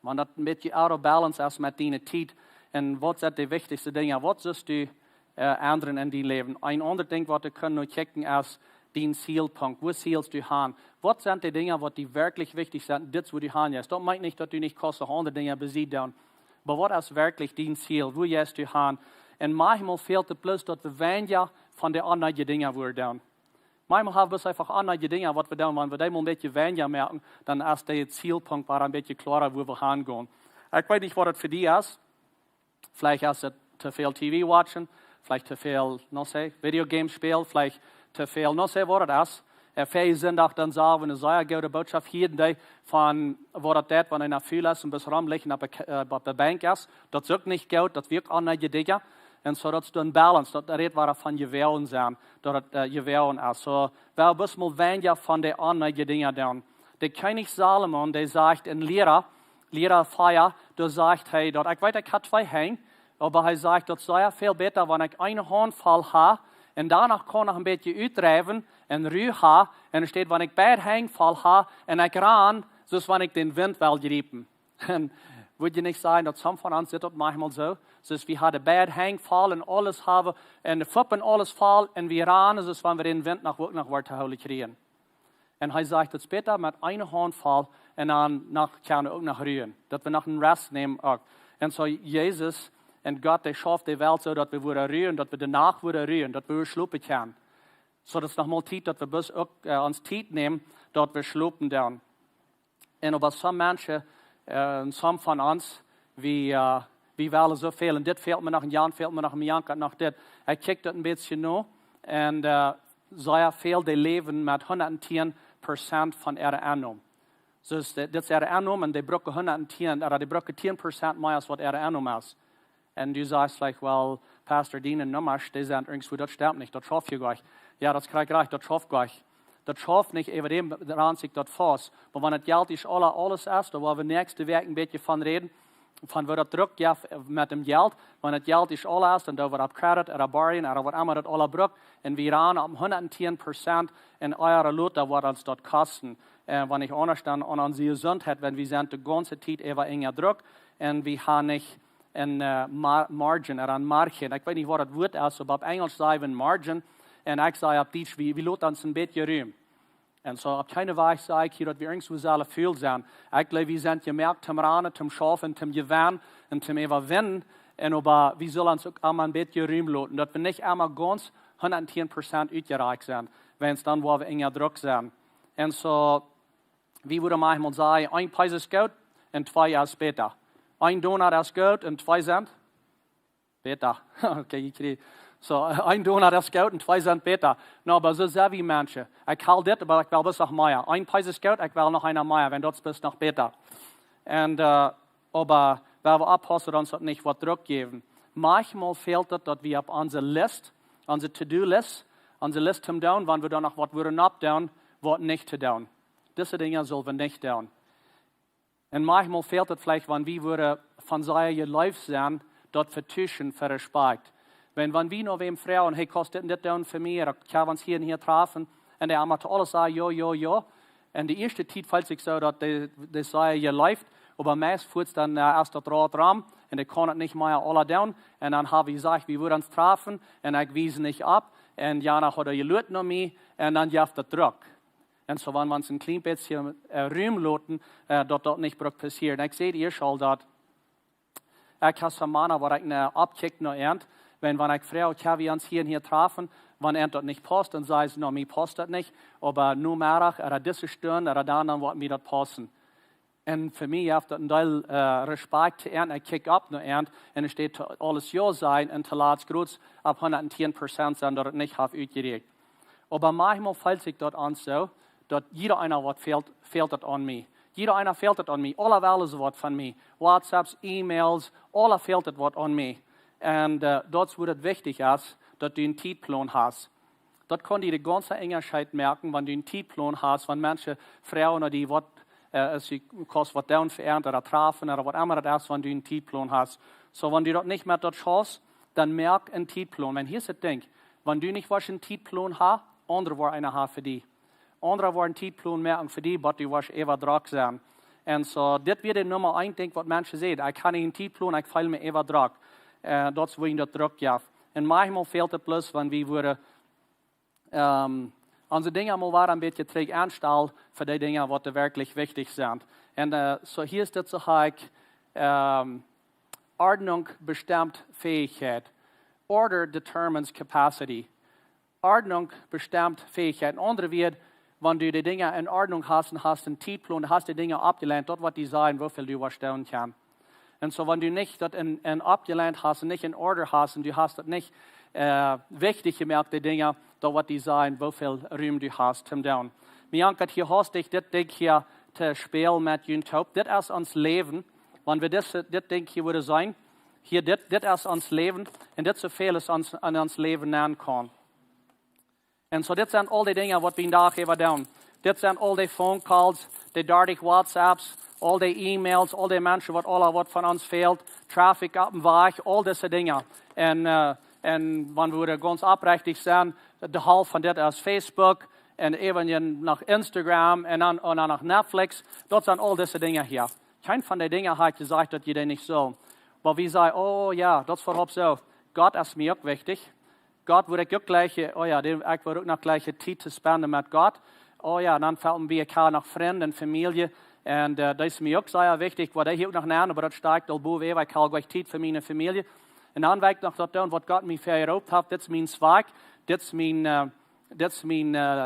Wenn das ein bisschen out of balance ist mit deiner Zeit, und was sind die wichtigsten Dinge, was sollst du ändern in dein Leben? Ein anderes Ding, was du können nur checken, ist dein Zielpunkt. Wo zielst du hin? Was sind die Dinge, die wirklich wichtig sind? Das, wo du hin ist. Das meint nicht, dass du nicht kostet andere Dinge besiegen. Aber was ist wirklich dein Ziel? Wo gehst du hin? Und manchmal fehlt es bloß, dass wir weniger von den anderen Dingen tun. Manchmal haben wir einfach andere Dinge, was wir tun. Wenn wir da mal ein bisschen weniger merken, dann ist der Zielpunkt ein bisschen klarer, wo wir hingehen. Ich weiß nicht, was das für dich ist. Vielleicht ist es zu viel TV watchen, vielleicht zu viel, Videogames spielen, vielleicht zu viel, was das ist. Viele sind auch dann sagen, wenn eine sehr gute Botschaft jeden Tag von, was das ist, wenn einer viel ist und bis rumliegen auf der Bank ist. Das ist auch nicht gut, das wirkt auch nicht Dinge. Und so, das ist ein Balance, das redet wir von Gewähren sein, dass das Gewähren ist. So, wir müssen mal weniger von den anderen Dingen tun. Der König Salomon, der sagt in Lehrer Feier, der sagt, hey, dort, ich weiß, ich habe 2 Hänge, aber er sagt, das sei viel besser, wenn ich einen Handvoll habe, und danach kann ich ein bisschen uitdrijven und Ruhe haben, und es steht, wenn ich beide Hänge voll habe, und ich ran, so wenn ich den Wind will greifen. Würde nicht sagen, dass some von uns das manchmal so, dass wir haben beide Hänge voll und alles haben, und die Fuppen alles voll, und wir ran, so wenn wir den Wind nach Wörterhole kriegen. Und er sagt, es besser mit einer Hand voll, und dann kann er auch noch rühren. Dass wir noch einen Rest nehmen auch. Und so Jesus und Gott, der schafft die Welt so, dass wir rühren, dass wir danach rühren, dass wir schlupen können. So dass nochmal Zeit, dass wir bis auch uns Zeit nehmen, dass wir schlupen dann. Und aber some Menschen, some von uns, wir wollen so viel, und das fehlt mir nach einem Jahr, fehlt mir nach einem Jahr, nach das. Ich kicke das ein bisschen noch, und sehr viel, die leben mit 110% von ihrer Annahme. Dus dit is aannemen, die bruggen 110, die bruggen 10% meer als wat aannemen is. En du sagst like, well, Pastor Diene, nummers, die zijn irgendwo, das stimmt nicht, das schafft ihr gleich. Ja, das krieg ich recht, das schafft gleich. Das schafft nicht, über dem daran sich das fast. Aber wenn das Geld ist alles ist, da wollen wir nächste Werk ein bisschen von reden, von wo das Druck ja mit dem Geld. Wenn das Geld ist alles, dann da wird ab Kredit, oder Barien, oder was immer das alle braucht. Und wir ran um 110% in eure Lotte, was uns dort kosten. Wenn ich anders dann an unsere Gesundheit, wenn wir sind die ganze Zeit über enger Druck, und wir haben nicht ein Margin, oder ein Margin. Ich weiß nicht, was das Wort ist, aber auf Englisch sagen wir Margin. Und ich sage auf Deutsch, wie lässt uns ein bisschen Raum. Und so, auf keine Weise sage ich hier, dass wir irgendwo alle viel sind. Ich glaube, wir sind gemerkt, zum Rahmen, zum Schaffen, zum Gewinn und zum Überwinden. Und aber wir sollen uns auch einmal ein bisschen Raum lassen, dass wir nicht einmal ganz 110% ausgereicht sind, wenn es dann, wo wir enger Druck sind. Und so, wie würde manchmal sagen, ein Preis ist gut und 2 Jahre später. Ein Donut ist gut und 2 Cent später. Okay, ich kriege. So, ein Donut ist gut und 2 Cent später. No, aber so sehr wie Menschen. Ich will das, aber ich will bis noch mehr. Ein Preis ist gut, ich will noch einer mehr, wenn das bis noch später. Und, aber, wenn wir abpassen, uns das nicht was Druck geben. Manchmal fehlt es, dass wir auf unsere Liste, unsere To-Do-List, unsere Liste zum Down, wenn wir dann noch was würden abdown, was nicht zu down. Diese Dinge sollen wir nicht down. Und manchmal fehlt es vielleicht, wenn wir von seiner Life sein, dort vertuschen, für Respekt. Wenn wir noch wem fragen, hey, kostet das down für mich, oder kann wir uns hier und hier treffen, und der Amateur alles sagt, ja. Und die erste Zeit fällt sich so, dass die sagen, ihr läuft, aber meist führt es dann erst das Rad ran, und ich kann es nicht mehr alle down, und dann habe ich gesagt, wir würden uns treffen, und ich wiese nicht ab, und Jana hat gelöst noch mehr, und dann jaft der Druck. Und so, wenn wir uns ein klein bisschen Raum lassen, dort nicht passiert. Ich sehe ihr schon, dass ich habe Männer, wo ich abkicke noch wenn ich frage, okay, wir uns hier und hier treffen, wenn dort nicht passt, dann sage ich, no, mir passt das nicht, aber nur mehr, oder diese Stunde, oder dann wird mir das passen. Und für mich hat das ein Teil Respekt zu ich kicke ab noch und es steht alles ja sein, und zu groß ab 110% sein, dass ich nicht habe ausgeregt. Aber manchmal fällt sich dort an so, dass jeder einer was fehlt das an mir. Jeder einer fehlt das an mir. Alle Wellen so was von mir. WhatsApps, E-Mails, alle fehlt das was an mir. Und dort, wo es wichtig ist, dass du einen Zeitplan hast. Dort kann die ganze Engigkeit merken, wenn du einen Zeitplan hast, wenn manche Frauen, die was was down verändern oder treffen oder was immer das ist, wenn du einen Zeitplan hast. So, wenn du dort nicht mehr dort schaust, dann merk einen Zeitplan. Wenn hier ist das Ding, wenn du nicht was einen Zeitplan hast, andere wollen einen haben für dich. Andere wollen einen Zeitplan merken für dich, aber du wirst eher Druck sein. Und so, das wird die Nummer 1 Ding, was Menschen sehen. Ich kann nicht einen Zeitplan, ich feile mir eher Druck. Das ist, wo ich das Druck habe. Und manchmal fehlt es bloß, wenn wir unsere Dinge mal ein bisschen träg anstellen für die Dinge, die wirklich wichtig sind. Und so hier ist das so Ordnung bestimmt Fähigkeit. Order determines capacity. Ordnung bestimmt Fähigkeit. Ein anderer wird, wenn du die Dinge in Ordnung hast und hast einen Zeitplan, hast die Dinge abgelehnt, dort wird die sagen, wie viel du überstellen kannst. Und so, wenn du nicht das in abgelehnt hast und nicht in Order hast und du hast das nicht wichtig gemerkt, die Dinge, da wird die sagen, wie viel Raum du hast zum Down. Mir ankat hier hast dich das Ding hier zu spielen mit YouTube. Das ist uns Leben. Wenn wir das Ding hier würde sein, hier das ist uns Leben und das so viel es uns an uns Leben nennen kann. Und so, das sind all die Dinge, was wir da hier down. Das sind all die Phone Calls, die dirty WhatsApps, all die E-Mails, all die Menschen, was von uns fehlt, Traffic ab dem Weg, all diese Dinge. Und wenn wir ganz abrechtig sind, der Hälfte von das ist Facebook und eben nach Instagram und dann nach Netflix, das sind all diese Dinge hier. Kein von den Dingen hat gesagt, dass jeder nicht so. Aber wir sagen, oh ja, das ist so. Gott ist mir auch wichtig. Gott würde auch gleiche, oh ja, ich würde auch noch gleiche Zeit zu spenden mit Gott. Oh ja, dann fällt wir nach Freunden und Familie. Und das ist mir auch sehr wichtig, weil ich auch noch lernen, aber das steigt all boven, weil ich habe gleich Zeit für meine Familie. Und dann weiß ich noch, was Gott mir vererlaubt hat, das ist mein Zweig, das ist mein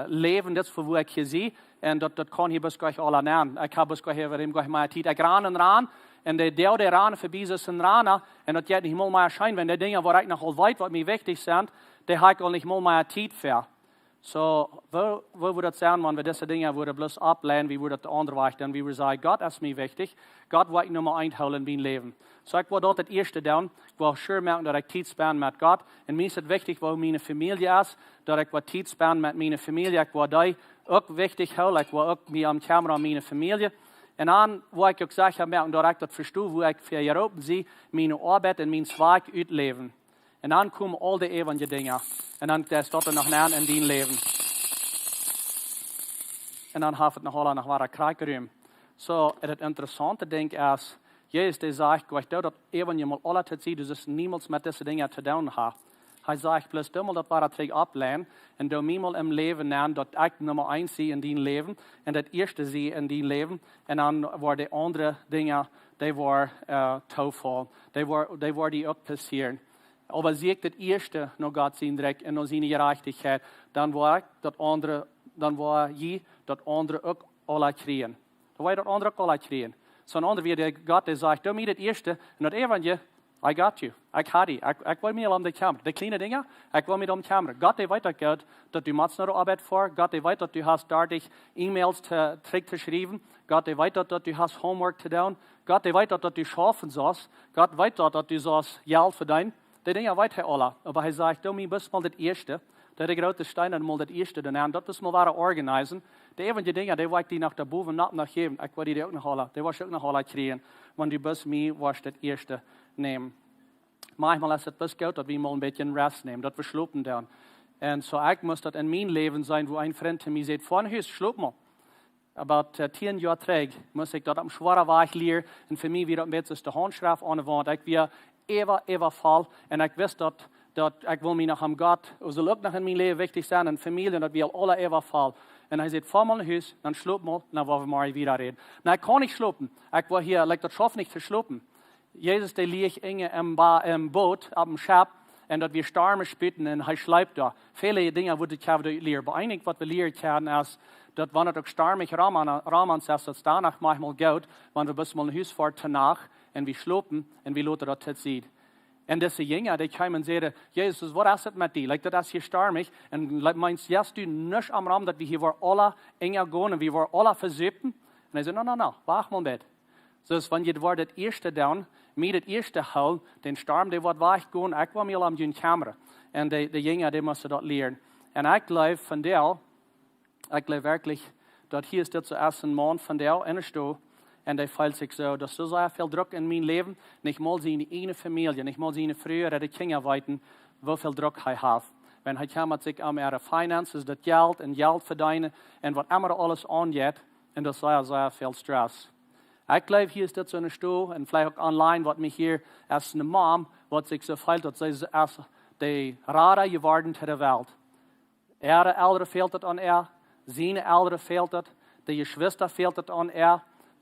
Leben, das ist wo ich hier sehe. Und das kann ich bis gleich alle lernen. Ich habe bis gleich meine Zeit. Ich ran und ran. Und der ran für dieses und ran. Und das geht nicht mal mehr erscheinen, wenn die Dinge, wo ich noch all weit, was mir wichtig sind, der hat auch nicht mal mehr Zeit für. So, wo würde das sein, wenn wir diese Dinge würde bloß ablehnen, wie würde das andere weichen, wie wir sagen, Gott ist mir wichtig, Gott will ich Nummer 1 holen in mein Leben. So, ich will dort das Erste tun, ich will schön merken, dass ich Zeit spende mit Gott. Und mir ist es wichtig, wo meine Familie ist, dass ich Zeit spende mit meiner Familie. Ich will die auch wichtig holen, ich will auch mich am Kamera an meine Familie. Und dann, wo ich auch gesagt habe, merken, dass ich das verstehe, wo ich für Europa sehe, meine Arbeit und mein Zweig ausleben. Und dann kommen all die ewigen Dinge. Und dann ist dort noch näher in dein Leben. Und dann hat es noch alle nach wahrer Krieg. So, das interessante Ding ist, Jesus, der sagt, ich glaube, dass eben mal alle Zeit sieht, du sollst niemals mit diesen Dingen zu tun haben. Er sagt, bloß du mal das wahre Trick ablehnen und du mir mal im Leben nennen, dass ich Nummer 1 sehe in dein Leben und das Erste sehe in dein Leben. Und dann waren die anderen Dinge, die waren Zufall. Die waren die auch passieren. Aber sehe ich das Erste noch Gott sein Dreck und noch seine Gerechtigkeit, dann war ich das andere, dann war je das andere auch alle kriegen. Dann war das andere auch alle kriegen. So ein anderer wie der Gott, der sagt, du mir das Erste und das Evangelium, I got you. Ich habe dich. Ich will mir um die Kamera. Die kleinen Dinge, ich will mir um die Kamera. Gott, der weiß, dass du machst noch Arbeit vor. Gott, der weiß, dass du hast da dich E-Mails zu schreiben. Gott, der weiß, dass du hast Homework zu tun. Gott, der weiß, dass du schaffen sollst. Gott weiß, dass du sollst Geld verdienen. Die Dinge weiß er alle. Aber er sagt, du, mir bist mal das Erste. Der große Stein hat mal das Erste dann. Das bist mal wahre organisieren. Die evangelische Dinge, die will ich dir nach der Boven nach geben. Ich will dir auch noch alle. Die will ich auch noch alle kriegen. Wenn du bist mir, wirst das Erste nehmen. Manchmal ist es bis gut, dass wir mal ein bisschen Rest nehmen, dass wir schlupen dann. Und so ich muss das in meinem Leben sein, wo ein Freund zu mir sagt, vorne Hüs, schlup mal. Aber 10 Jahre träg, muss ich das am schwachen Weg lernen. Und für mich wieder ein bisschen die Handschrift an der Wand. Ich will ever fall. Und ich weiß, dass ich will mich nach dem Gott, also auch nach in meinem Leben wichtig sein, und Familie, und das will alle ever fall. Und er sagt, fahr mal in Hüs, dann schlup mal, dann wollen wir mal wieder reden. Na, ich kann nicht schlupen. Ich will hier, das schafft nicht zu schlupen. Jesus, der liegt im Boot, auf dem Schiff, und dass wir Stürme spüren, und er schleibt da. Viele Dinge würde ich haben lernen. Aber eigentlich, was wir lernen können, ist, dass wenn es auch stürmisch Rahmen ist, dass danach manchmal geht, wenn wir bis mal ein Haus fahren danach, und wir schlupen, und wir lassen das sehen. Und diese Jünger, die kommen und sagen, Jesus, was ist das mit dir? Das ist hier stürmisch. Und meinst du nicht am Raum, dass wir hier alle enger gehen, und wir waren alle versuchen? Und er sagt, no, wach mal mit. So, wenn ihr das Erste dann, mir das Erste holen, den Sturm, der wird weggehen, ich war mir am die Kamera. Und die Jünger, die müssen das lernen. Und ich glaube von der, ich glaube wirklich, dass hier ist der zuerst ein Mann von der in der Stuhl, und der fühlt sich so, dass so sehr viel Druck in meinem Leben, nicht mal seine eine Familie, nicht mal seine frühere Kinder weiten, wie viel Druck er hat. Wenn er kümmert sich um ihre Finanzen, das Geld und Geld verdienen, und was immer alles angeht, und das ist sehr viel Stress. Ich glaube, hier ist das so eine Stuhl, und vielleicht auch online, was mich hier als eine Mom, was sich so fühlt, dass sie als die Rare geworden zu der Welt. Ihre Eltern fehlt es an seine Eltern fehlt es, die Geschwister fehlt es an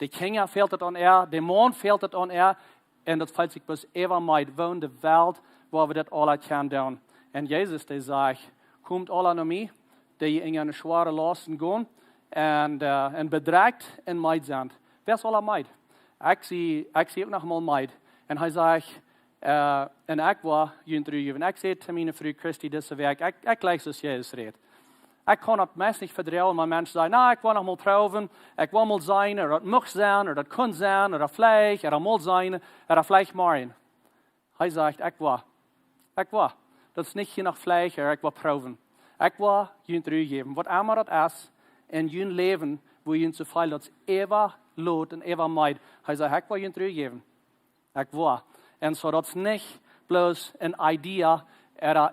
die Kinder fehlt es an der Mann fehlt es an und das fühlt sich bis ewig weit wo in der Welt, wo wir das alle können tun. Und Jesus, der sagt, kommt alle nach mir, die in eine schwere Lasten gehen und bedrängt und Meid sind. Wer ist alle Meid? Ich sehe auch noch mal Meid. Und er sagt, und ich war jüngst, ich sehe zu meiner Frau Christi diese Weg, ich gleich so Jesus redet. Ich kann das meist nicht vertrauen, wenn Menschen sagen, ich will noch mal proben, ich will mal sein, oder das muss sein, oder das kann sein, oder vielleicht, oder mal sein, oder vielleicht morgen. Er sagt, ich will. Das ist nicht je nach Fleisch, ich will proben. Ich will jüngst geben, was immer das ist, in jüngst Leben, wo jüngst so viel, das ewig Lot und ewig Meid. Er sagt, ich will jüngst geben. Ich will. Und so das ist nicht bloß eine Idee,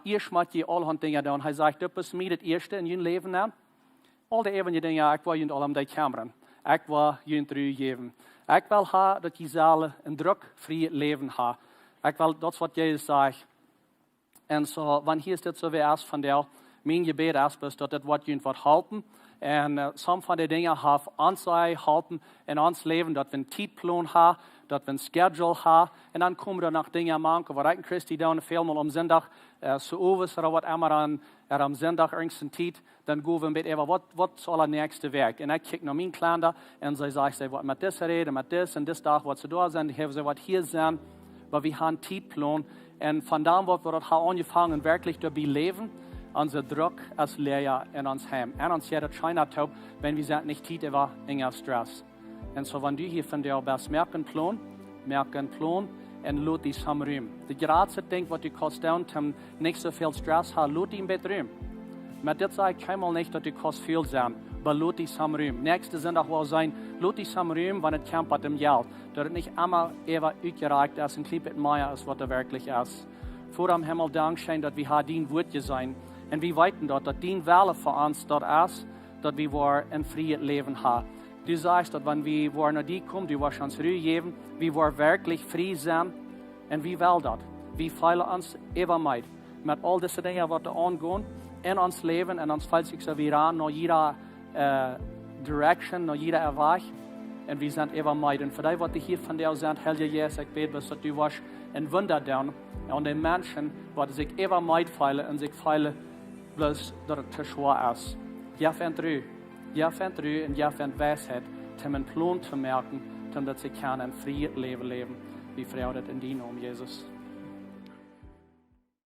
ich mache die alle Dinge da. Und er sagt, du bist mir das Erste in deinem Leben. All die ewigen Dinge, ich will jüngst alle die Kameran. Ich will jüngst geben. Ich will haben, dass die Seele ein druckfreies Leben haben. Ich will das, was Jesus sagt. Und so, wenn hier ist das so wie erst von der, mein Gebet ist, dass das Wort jüngst halten. Und some von den Dingen haben uns halten in uns Leben, dass wir einen Zeitplan haben, dass wir ein Schedule haben. Und dann kommen da noch Dinge manchen, wo ich Christi dann vielmal am Sonntag so overs oder was immer am Sonntag irgendeine Zeit, dann gehen wir mit was ist der nächste Weg. Und ich kicke nach meinen Kalender und sie sagt, was mit das reden, mit das und das Tag, was sie da sind, ich habe sie was hier sind, weil wir haben einen Zeitplan. Und von da, wo wir das haben angefangen, wirklich dabei leben. Unser Druck als Lehrer in uns Heim. Und uns jeder China taub, wenn wir sind nicht Tiet über enger Stress. Und so, wenn du hier von dir bist, merken Plan, und lot die samrum. Die gerade Ding, was du kannst tun, um nicht so viel Stress haben, lot die im Bett rum. Maar dit zei ik helemaal niet dat die kost veel zijn. Maar lot die samrum. Nächste zondag wil zijn, lot die samrum, wanneer het kamp met dem geld. Dat het niet allemaal even uitgereikt is en kliep het meer is wat er wirklich is. Voor am Himmel dank zijn dat we haar dien woordje zijn. En we weten dat dien welle voor ons dat is, dat we weer een vrije leven hebben. Du sagst, dass wenn wir naar die kommen, du wirst uns Ruhe geben, wir wollen wirklich frei sein. Und wie will das? Wir feilen uns immer mit all diese Dinge, die da angehen, in ons Leben, und uns fällt sich so wieder an, nach jeder Direction, nach jeder Weg. Und wir sind immer mit. Und für dich, was ich hier von dir sage, Herr Jesus, ich bete, dass du wirst ein Wunder tun. Und den Menschen, die sich immer mitfeilen und sich feilen, bloß, dass es zu schwer ist. Ja, fängt Ruhe. Ja, fängt Ruhe und ja, fängt Weisheit, um einen Plan zu merken, dass sie ein freies Leben leben. Wie Frau das in deinem Namen, Jesus.